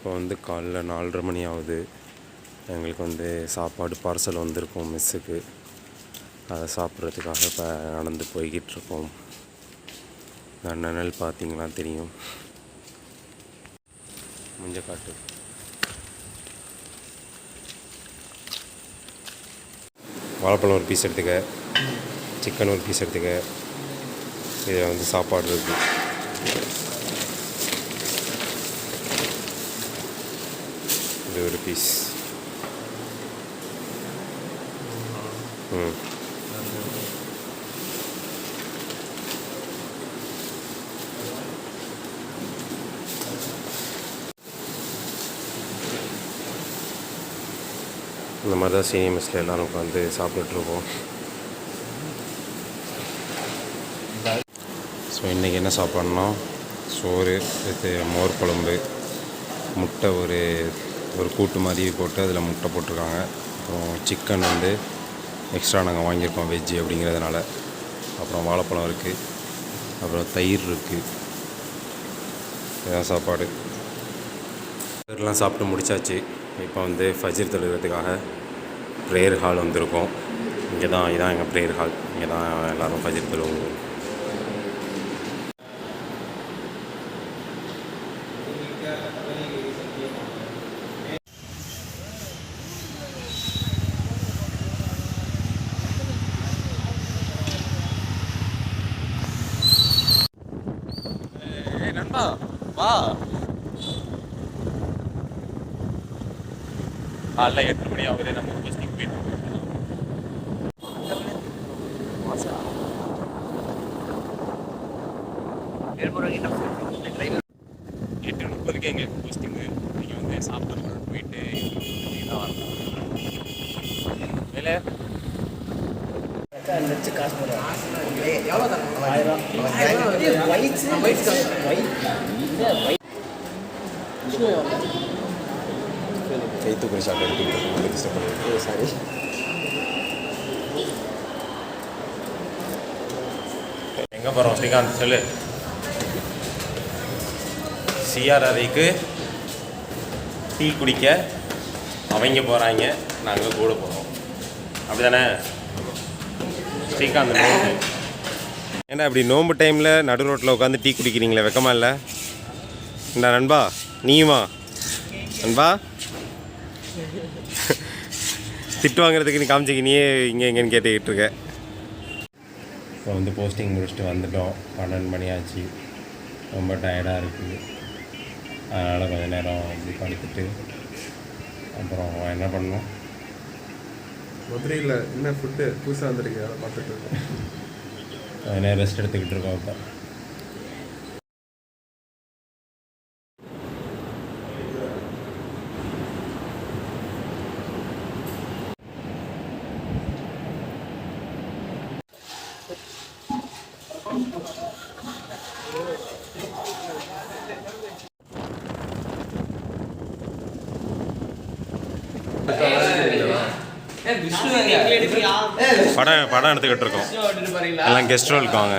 இப்போ காலைல 4:30 மணி ஆகுது. எங்களுக்கு சாப்பாடு பார்சல் வந்திருக்கோம் மெஸ்ஸுக்கு. அதை சாப்பிட்றதுக்காக இப்போ நடந்து போய்கிட்டுருக்கோம். நிழல் பார்த்தீங்கன்னா தெரியும். முஞ்சக்காட்டு வாழைப்பழம் ஒரு பீஸ் எடுத்துக்க, சிக்கன் ஒரு பீஸ் எடுத்துக்க. இதில் சாப்பாடு இருக்குது. இது ஒரு பீஸ். இந்த மாதிரி தான் சீனியர் மெஸ்ஸில் எல்லோரும் உட்காந்து சாப்பிட்டுட்ருக்கோம். ஸோ இன்றைக்கி என்ன சாப்பாடுனா, சோறு வித் மோர் குழம்பு, முட்டை ஒரு கூட்டு மாதிரி போட்டு அதில் முட்டை போட்டிருக்காங்க. அப்புறம் சிக்கன் எக்ஸ்ட்ரா நாங்கள் வாங்கியிருக்கோம் வெஜ்ஜு அப்படிங்கிறதுனால. அப்புறம் வாழைப்பழம் இருக்குது, அப்புறம் தயிர் இருக்குது. இதுதான் சாப்பாடு. இதெல்லாம் சாப்பிட்டு முடித்தாச்சு. இப்போ ஃபஜ்ர் தொழுகிறதுக்காக ப்ரேயர் ஹால் வந்திருக்கோம். இதான் எங்கள் ப்ரேயர் ஹால். இங்கே தான் எல்லோரும் ஃபஜ்ர் தொழுவோம். நண்பா வா. காலைல 8 மணி ஆகுது. நம்ம போஸ்டிங் போயிட்டு 8:30க்கு எங்களுக்கு போஸ்டிங்கு. நீங்கள் சாப்பிட்டு போயிட்டு தான் வரணும். வேலை கை தூக்குற ஷாட் எடுத்துக்கிட்டு கஷ்டப்படுது. சாரி. எங்கே போகிறோம் ஸ்ரீகாந்த் சொல்லு. சிஆர்ஆரிக்கு டீ குடிக்க அவங்க போகிறாங்க, நாங்கள் கூட போகிறோம். அப்படி தானே ஸ்ரீகாந்த்? ஏன்னா இப்படி நோம்பு டைமில் நடு ரோட்டில் உட்காந்து டீ குடிக்கிறீங்களே, வெக்கமா இல்லை? என்ன நண்பா, நீயுமா நண்பா? திட்டு வாங்குறதுக்கு நீ காமிச்சிக்க, நீயே இங்கே எங்கேன்னு கேட்டுக்கிட்டு இருக்க. இப்போ போஸ்டிங் முடிச்சுட்டு வந்துட்டோம். 12 மணி ஆச்சு. ரொம்ப டயர்டாக இருக்குது. அதனால் கொஞ்சம் நேரம் இப்படி படுத்துட்டு அப்புறம் என்ன பண்ணோம், மதுரையில் என்ன ஃபுட்டு புதுசாக வந்துருக்கு அதை பார்த்துட்டு இருக்கோம். கொஞ்சம் நேரம் ரெஸ்ட் எடுத்துக்கிட்டு இருக்கோம். இப்போ படம் எடுத்துக்கிட்டு இருக்கோம். எல்லாம் கெஸ்ட் ரோலுக்கு வாங்க.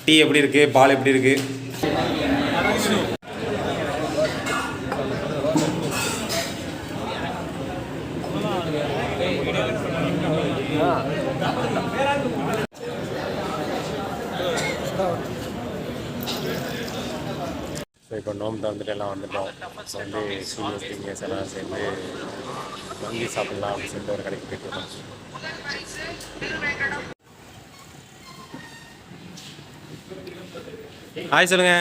டீ எப்படி இருக்கு, பால் எப்படி இருக்கு? ஸோ இப்போ நோம்பு திறந்துட்டு எல்லாம் வந்துட்டோம். சீனியர்ஸ் சீனியர்ஸ் எல்லாம் சேர்ந்து வங்கி சாப்பிட்லாம் அப்படின்னு சொல்லிட்டு ஒரு கடைக்கு போயிட்டு இருக்கோம். ஹாய் சொல்லுங்க.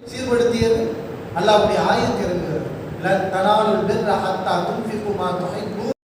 சீர்படுத்தியது அல்லாஹ்வுடைய ஆயத்து இறங்குகிறது. லன் தனாலுல் பிர்ர ஹத்தா துன்ஃபிகு மா துஹிப்பூன்